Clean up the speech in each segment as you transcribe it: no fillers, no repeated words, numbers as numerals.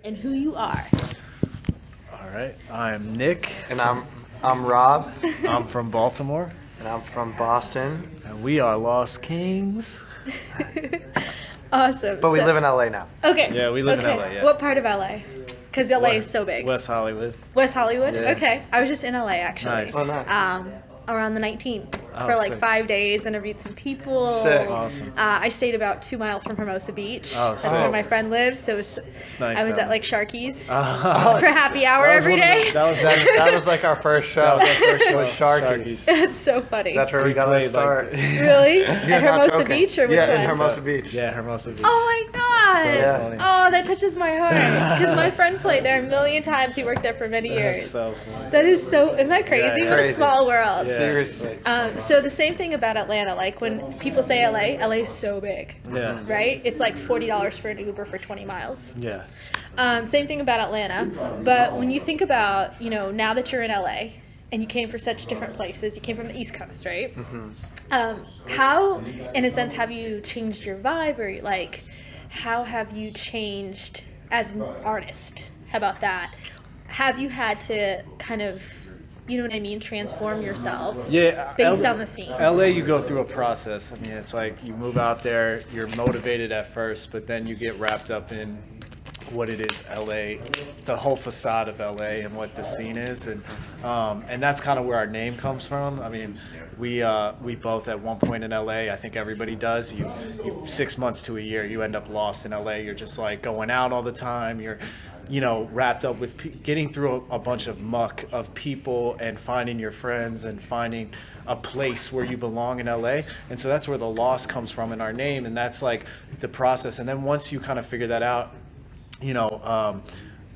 and who you are. All right, I'm Nick. And I'm Rob. I'm from Baltimore. And I'm from Boston. And we are Lost Kings. Awesome. But we live in LA now. Okay. Yeah, we live in LA, yeah. What part of LA? Because LA is so big. West Hollywood. West Hollywood? Yeah. Okay. I was just in LA actually. Nice. Oh, nice. Around the 19th Oh, for like sick. 5 days, interviewed some people. Sick. Awesome. I stayed about 2 miles from Hermosa Beach. Oh, That's sick. where my friend lives. So It's nice. I was though. at like Sharky's Oh, for happy hour that was every one of the- day. that was That was like our first show. That was our first show. Was Sharky's. That's so funny. That's where we got our played, start. like, Really? At You're not Hermosa joking. Beach or which yeah, one? in Hermosa Beach. Yeah, Hermosa Beach. Oh my god! So Yeah. funny. Oh, that touches my heart. Because my friend played there a million times. He worked there for many years. That's so funny. That is so. Isn't that crazy? Yeah, What a crazy. small world. Yeah. Seriously. So the same thing about Atlanta. Like when people say LA, LA is so big, Yeah. right? It's like $40 for an Uber for 20 miles. Yeah. Same thing about Atlanta. But when you think about, now that you're in LA and you came from such different places, you came from the East Coast, right? How, in a sense, have you changed your vibe, or like, how have you changed as an artist? How about that? Have you had to kind of, you know what I mean, transform yourself Yeah. based on the scene? LA, you go through a process. I mean, it's like you move out there, you're motivated at first, but then you get wrapped up in what it is LA, the whole facade of LA and what the scene is, and that's kind of where our name comes from. I mean, we both at one point in LA, I think everybody does. You 6 months to a year, you end up lost in LA. You're just like going out all the time. You're wrapped up with getting through a bunch of muck of people and finding your friends and finding a place where you belong in LA. And so that's where the loss comes from in our name, and that's like the process. And then once you kind of figure that out,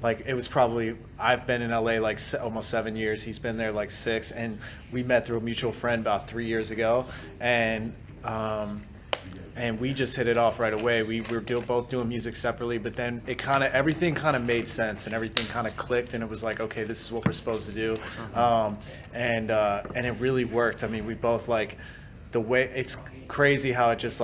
like it was probably, I've been in LA like almost 7 years. He's been there like 6, and we met through a mutual friend about 3 years ago, and we just hit it off right away. We were both doing music separately, but then everything kind of made sense and everything kind of clicked, and it was like, okay, this is what we're supposed to do, and it really worked. I mean, we both like the way, it's crazy how it just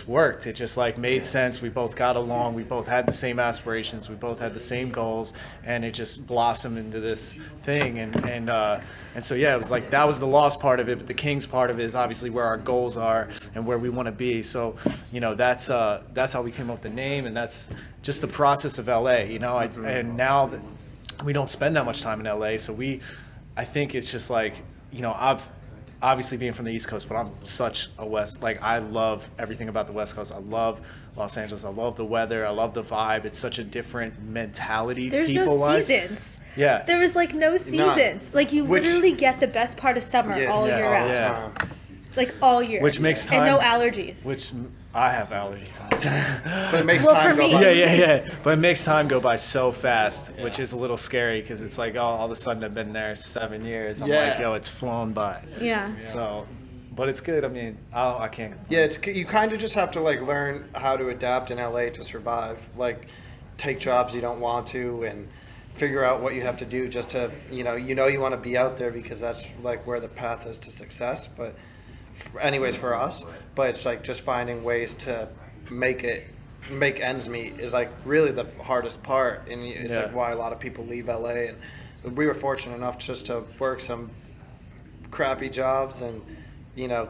worked. It just like made sense. We both got along. We both had the same aspirations. We both had the same goals, and it just blossomed into this thing. And so yeah, it was like that was the lost part of it. But the Kings part of it is obviously where our goals are and where we want to be. So that's how we came up with the name, and that's just the process of LA. And now that we don't spend that much time in LA, so I think it's just like I've. Obviously being from the East Coast, but I'm such a West, like I love everything about the West Coast. I love Los Angeles. I love the weather. I love the vibe. It's such a different mentality. There's no seasons. Yeah. There was like no seasons. Like you literally get the best part of summer all year round. Yeah. Like all year. Which makes time. And no allergies. Which I have allergies all the time. But it makes Well, time for go me- by. Yeah. But it makes time go by so fast, which is a little scary because it's like, all of a sudden I've been there 7 years. I'm like, yo, it's flown by. Yeah. So, but it's good. I mean, I can't complain. Yeah, you kind of just have to like learn how to adapt in LA to survive. Like, take jobs you don't want to, and figure out what you have to do just to you want to be out there because that's like where the path is to success. But anyways, for us, but it's like just finding ways to make ends meet is like really the hardest part, and it's like why a lot of people leave LA. And we were fortunate enough just to work some crappy jobs and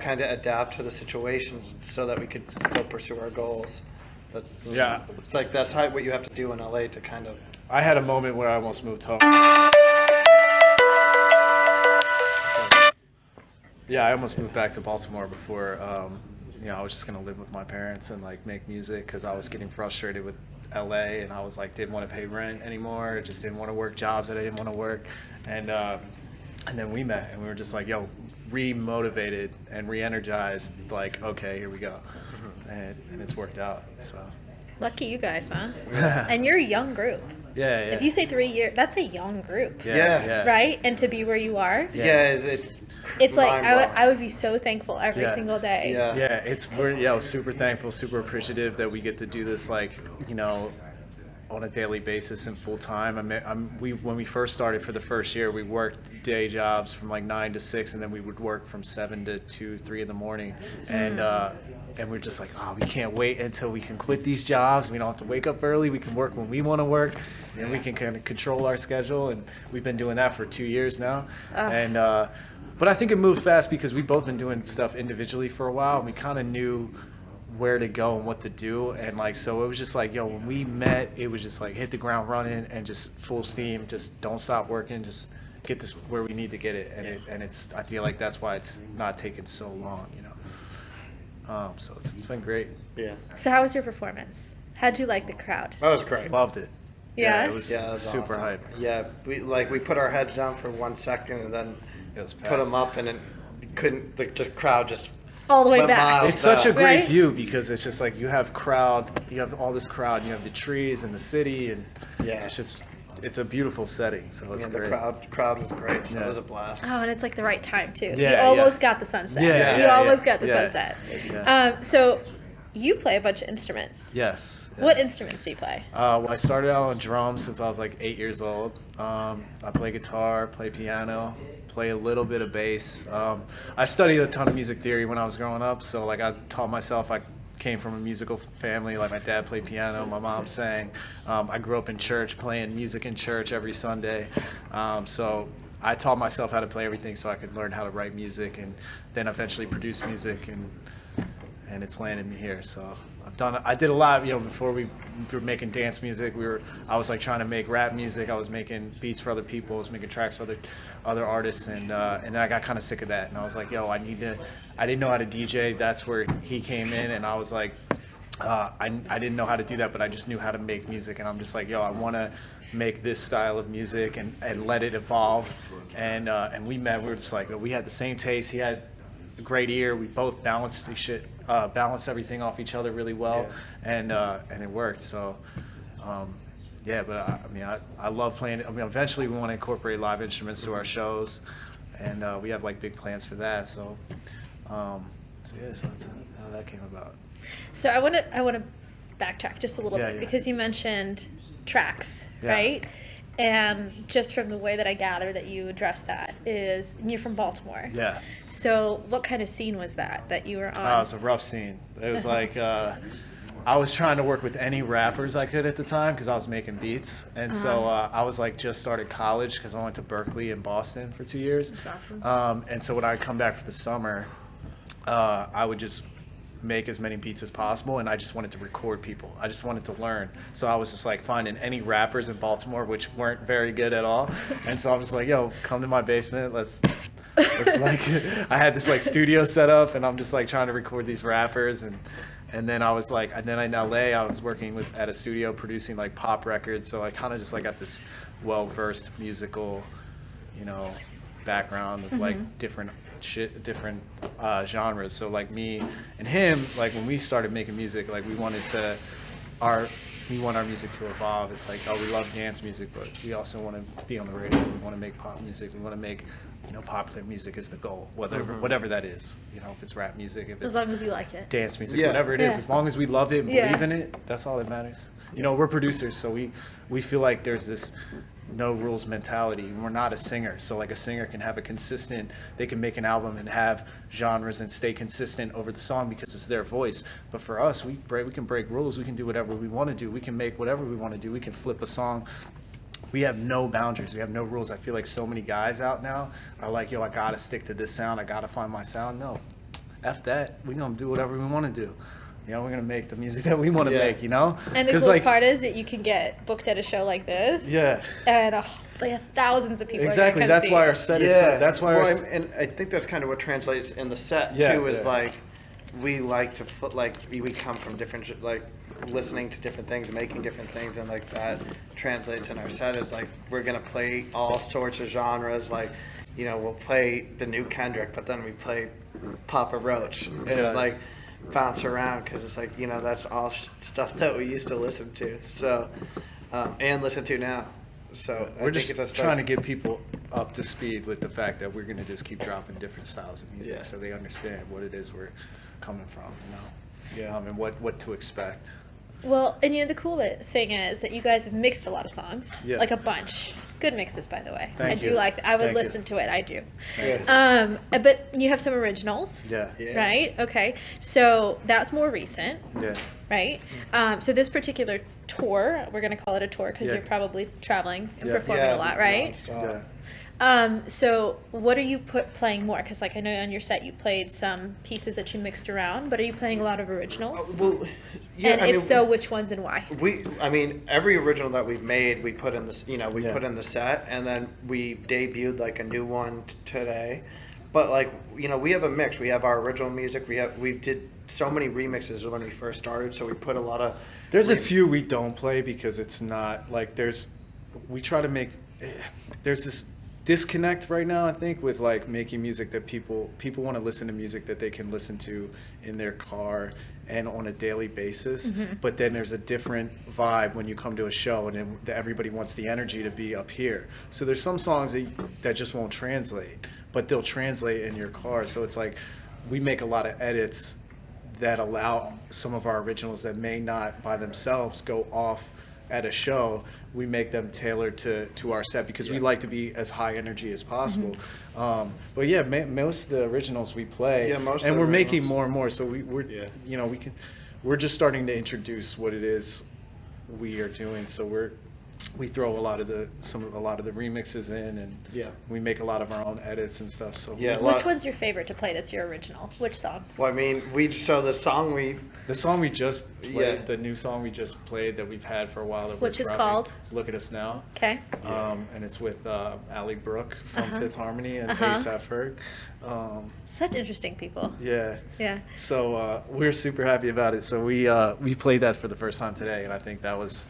kind of adapt to the situation so that we could still pursue our goals. That's it's like that's what you have to do in LA to kind of. I had a moment where I almost moved home. Yeah, I almost moved back to Baltimore before. I was just gonna live with my parents and like make music because I was getting frustrated with LA, and I was like didn't want to pay rent anymore. Just didn't want to work jobs that I didn't want to work, and then we met and we were just like, yo, re-motivated and re-energized. Like, okay, here we go, and it's worked out. So Lucky you guys, huh? And you're a young group. yeah. If you say 3 years, that's a young group. Yeah. Right? And to be where you are, It's like mind-blowing. I would be so thankful every single day. Yeah. We're super thankful, super appreciative that we get to do this, like, on a daily basis and full time. When we first started for the first year, we worked day jobs from like 9 to 6, and then we would work from 7 to 2, 3 in the morning. And we're just like, oh, we can't wait until we can quit these jobs. We don't have to wake up early. We can work when we want to work, and we can kind of control our schedule. And we've been doing that for 2 years now. But I think it moved fast because we've both been doing stuff individually for a while, and we kind of knew where to go and what to do. And like, so it was just like, yo, when we met, it was just like hit the ground running and just full steam, just don't stop working, just get this where we need to get it. And it's I feel like that's why it's not taken so long, you know. So it's been great. Yeah. So how was your performance? How'd you like the crowd? That was great. Loved it. Yeah? It was super awesome. hype. Yeah, we put our heads down for 1 second and then It was put them up, and the crowd just All the way went back. miles. It's such a great Right? view because it's just like you have all this crowd, you have the trees and the city, and Yeah. it's a beautiful setting. So it's the great. crowd was great, so Yeah. it was a blast. Oh, and it's like the right time too. Yeah, you almost got the sunset. Yeah, you yeah, almost yeah. got the Yeah. sunset. Yeah. So you play a bunch of instruments. Yes. Yeah. What instruments do you play? Well, I started out on drums since I was like 8 years old. I play guitar, play piano, play a little bit of bass. I studied a ton of music theory when I was growing up, so like I taught myself. I came from a musical family. Like my dad played piano, my mom sang. I grew up in church, playing music in church every Sunday. So I taught myself how to play everything so I could learn how to write music and then eventually produce music, and it's landed me here. So I did a lot, you know, before we were making dance music. I was like trying to make rap music. I was making beats for other people. I was making tracks for other artists, and then I got kind of sick of that. And I was like, yo, I didn't know how to DJ. That's where he came in, and I was like, I didn't know how to do that, but I just knew how to make music. And I'm just like, yo, I want to make this style of music and let it evolve. And we met. We were just like, we had the same taste. He had a great ear. We both balanced everything off each other really well, and it worked. So, but I love playing. Eventually we want to incorporate live instruments to our shows, and we have like big plans for that. So, so that's how that came about. So I want to backtrack just a little bit Yeah. because you mentioned tracks, Yeah. right? And just from the way that I gather that you address that is you're from Baltimore. Yeah. So what kind of scene was that you were on? Oh, it was a rough scene. It was like I was trying to work with any rappers I could at the time because I was making beats, and so I was like just started college because I went to Berkeley in Boston for 2 years. That's awesome. And so when I come back for the summer, I would just make as many beats as possible, and I just wanted to record people. I just wanted to learn. So I was just like finding any rappers in Baltimore which weren't very good at all, and so I'm just like, yo, come to my basement, let's like I had this like studio set up, and I'm just like trying to record these rappers, and then I was like, and then in LA I was working at a studio producing like pop records, so I kind of just like got this well-versed musical, you know, background of like different genres. So like me and him, like when we started making music, like we want our music to evolve. It's like, oh, we love dance music, but we also want to be on the radio. We want to make pop music. We want to make, you know, popular music is the goal, whatever that is. You know, if it's rap music, if it's As long as you like it. dance music, Yeah. whatever it is, Yeah. as long as we love it and Yeah. believe in it, that's all that matters. You know, we're producers, so we feel like there's this no rules mentality. We're not a singer, so like a singer can have they can make an album and have genres and stay consistent over the song because it's their voice. But for us, we can break rules. We can do whatever we want to do. We can make whatever we want to do. We can flip a song. We have no boundaries. We have no rules. I feel like so many guys out now are like, yo, I gotta stick to this sound. I gotta find my sound. No, F that. We're gonna do whatever we want to do. You know, we're gonna make the music that we want to make. You know. And the coolest part is that you can get booked at a show like this. Yeah. And like thousands of people. Exactly. Are gonna come That's see why you. our set is. So, that's why. And I think that's kind of what translates in the set Yeah, too. Is yeah. like we like to put we come from different like listening to different things, making different things, and like that translates in our set. Is like we're gonna play all sorts of genres. Like, you know, we'll play the new Kendrick, but then we play Papa Roach, and it's like bounce around because it's like, you know, that's all stuff that we used to listen to. So and listen to now. So We're I think just it's trying to get people up to speed with the fact that we're going to just keep dropping different styles of music, Yeah. so they understand what it is we're coming from, you know, and what to expect. Well, and the cool thing is that you guys have mixed a lot of songs, Yeah. like a bunch. Good mixes, by the way. Thank I you. do like that. I would Thank you. listen to it. I do. Yeah. But you have some originals, Yeah. Yeah. right? Okay, so that's more recent, Yeah. right? So this particular tour, we're gonna call it a tour because Yeah. you're probably traveling and Yeah. performing a lot, right? nonstop. Yeah. So what are you playing more? Because like I know on your set you played some pieces that you mixed around, but are you playing a lot of originals? Well, yeah, And if so, which ones and why? I mean, every original that we've made, we put in this, we Yeah. put in the set, and then we debuted like a new one today. But like, we have a mix. We have our original music. We did so many remixes when we first started, so we put a lot of. There's a few we don't play because it's not like we try to make, there's this disconnect right now, I think, with like making music that people want to listen to music that they can listen to in their car and on a daily basis. But then there's a different vibe when you come to a show, and then everybody wants the energy to be up here. So there's some songs that just won't translate, but they'll translate in your car. So it's like we make a lot of edits that allow some of our originals that may not by themselves go off at a show. We make them tailored to our set because we like to be as high energy as possible. But yeah, most of the originals we play, Yeah, most and of we're the making originals. more and more. So Yeah. we're just starting to introduce what it is we are doing. So we throw a lot of the remixes in, and Yeah. we make a lot of our own edits and stuff. So Yeah. Which one's your favorite to play that's your original? Which song? Well, I mean, the song the song we just played, Yeah. the new song we just played that we've had for a while, that Which we're is dropping, called? "Look at Us Now," Okay. and it's with Allie Brooke from Uh-huh. Fifth Harmony and Uh-huh. A$AP Ferg. Such interesting people. Yeah. Yeah. So we're super happy about it. So we played that for the first time today, and I think that was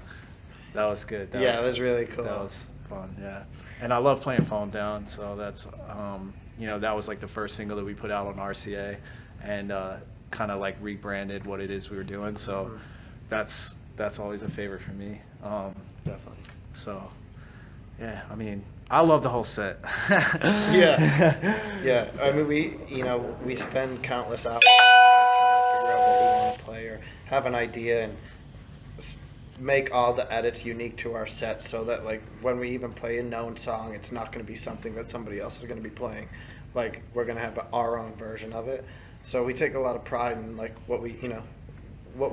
good. it was really cool. That was fun. Yeah. And I love playing Phone Down. So that's that was like the first single that we put out on RCA, and kind of like rebranded what it is we were doing. So that's always a favorite for me. Definitely. So yeah, I mean, I love the whole set. Yeah. Yeah. I mean, we spend countless hours trying to figure out what we want to play or have an idea and make all the edits unique to our set, so that like when we even play a known song, it's not going to be something that somebody else is going to be playing. Like, we're going to have our own version of it. So we take a lot of pride in like what we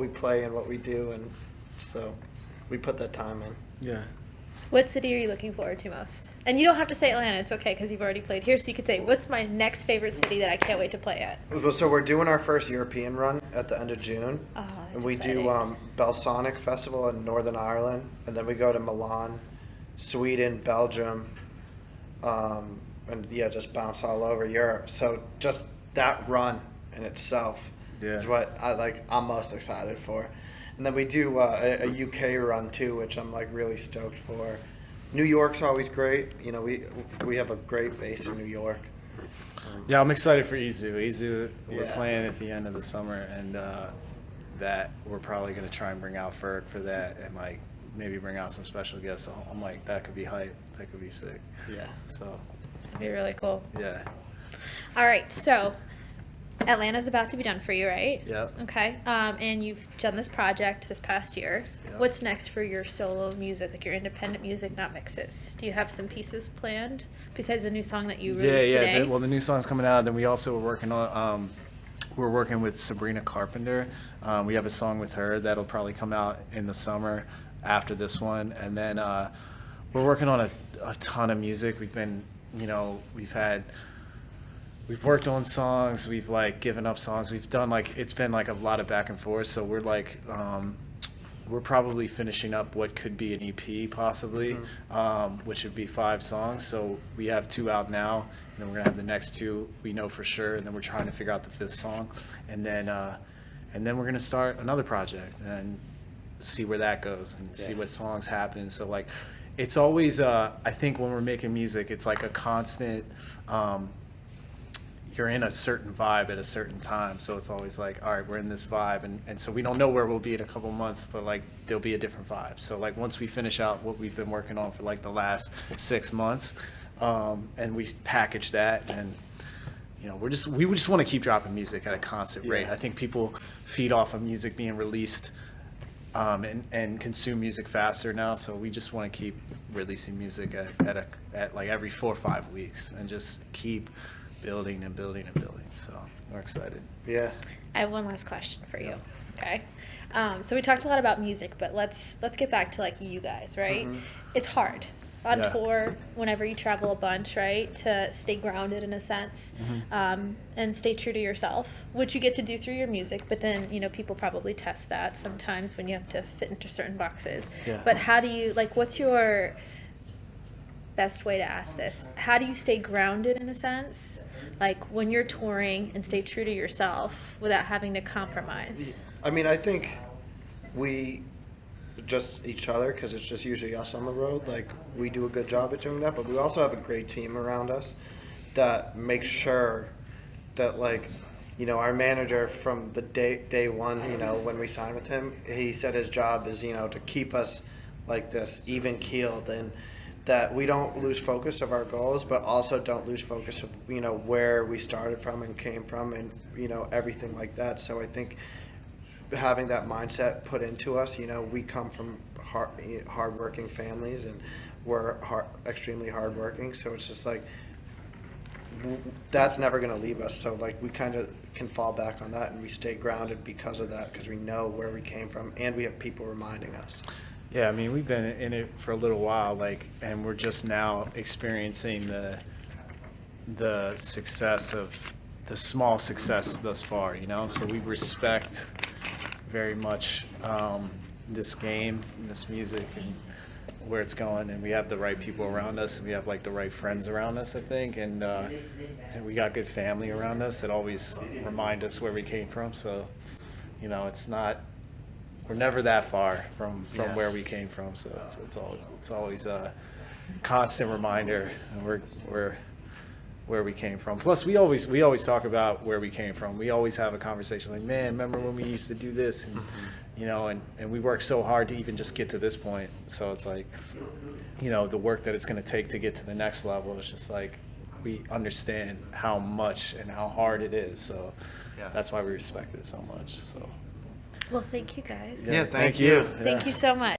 play and what we do, and so we put that time in. Yeah. What city are you looking forward to most? And you don't have to say Atlanta. It's okay because you've already played here. So you could say, what's my next favorite city that I can't wait to play at? Well, so we're doing our first European run at the end of June. Oh, that's And we exciting. do Belsonic Festival in Northern Ireland, and then we go to Milan, Sweden, Belgium, and just bounce all over Europe. So just that run in itself is what I'm most excited for. And then we do a UK run too, which I'm like really stoked for. New York's always great. We have a great base in New York. Yeah, I'm excited for Izu. Izu, we're Yeah. playing at the end of the summer, and that we're probably going to try and bring out Ferg for that, and like maybe bring out some special guests. So I'm like, that could be hype. That could be sick. Yeah. So That'd be really cool. yeah. All right, so Atlanta's about to be done for you, right? Yep. Okay. And you've done this project this past year. Yep. What's next for your solo music, like your independent music, not mixes? Do you have some pieces planned besides the new song that you released today? Well, the new song's coming out. Then we also were working on. We're working with Sabrina Carpenter. We have a song with her that'll probably come out in the summer after this one, and then we're working on a ton of music. We've been, we've worked on songs. We've like given up songs. We've done it's been like a lot of back and forth. So we're like. We're probably finishing up what could be an EP possibly, which would be 5 songs. So we have 2 out now, and then we're gonna have the next 2 we know for sure, and then we're trying to figure out the 5th song, and then we're gonna start another project and see where that goes and see what songs happen. So like, it's always I think when we're making music, it's like a constant. You're in a certain vibe at a certain time, so it's always like, all right, we're in this vibe, and so we don't know where we'll be in a couple months, but like there'll be a different vibe. So like once we finish out what we've been working on for like the last 6 months, and we package that, and we just want to keep dropping music at a constant rate. I think people feed off of music being released and consume music faster now. So we just want to keep releasing music at like every 4 or 5 weeks and just keep building and building and building. So we're excited. Yeah. I have one last question for you. Okay. So we talked a lot about music, but let's get back to like you guys, right? It's hard on tour whenever you travel a bunch, right? To stay grounded in a sense, and stay true to yourself, which you get to do through your music. But then people probably test that sometimes when you have to fit into certain boxes. Yeah. But how do you what's your best way to ask this? How do you stay grounded in a sense, like when you're touring, and stay true to yourself without having to compromise? I mean, I think we just each other, because it's just usually us on the road. Like, we do a good job at doing that, but we also have a great team around us that makes sure that, like, our manager from the day one, when we signed with him, he said his job is, to keep us like this, even keeled, and that we don't lose focus of our goals, but also don't lose focus of, where we started from and came from, and, everything like that. So I think having that mindset put into us, we come from hardworking families, and we're extremely hardworking. So it's just like, that's never going to leave us. So like, we kind of can fall back on that, and we stay grounded because of that, because we know where we came from, and we have people reminding us. Yeah, I mean, we've been in it for a little while, and we're just now experiencing the success of the small success thus far, So we respect very much this game, this music, and where it's going, and we have the right people around us, and we have like the right friends around us, I think, and we got good family around us that always remind us where we came from. So, it's not. We're never that far from where we came from, so it's always a constant reminder, and we're where we came from. Plus, we always talk about where we came from. We always have a conversation like, man, remember when we used to do this, and and we worked so hard to even just get to this point. So it's like, the work that it's going to take to get to the next level. It's just like, we understand how much and how hard it is. So that's why we respect it so much. So. Well, thank you guys. Yeah, thank you. Thank you so much.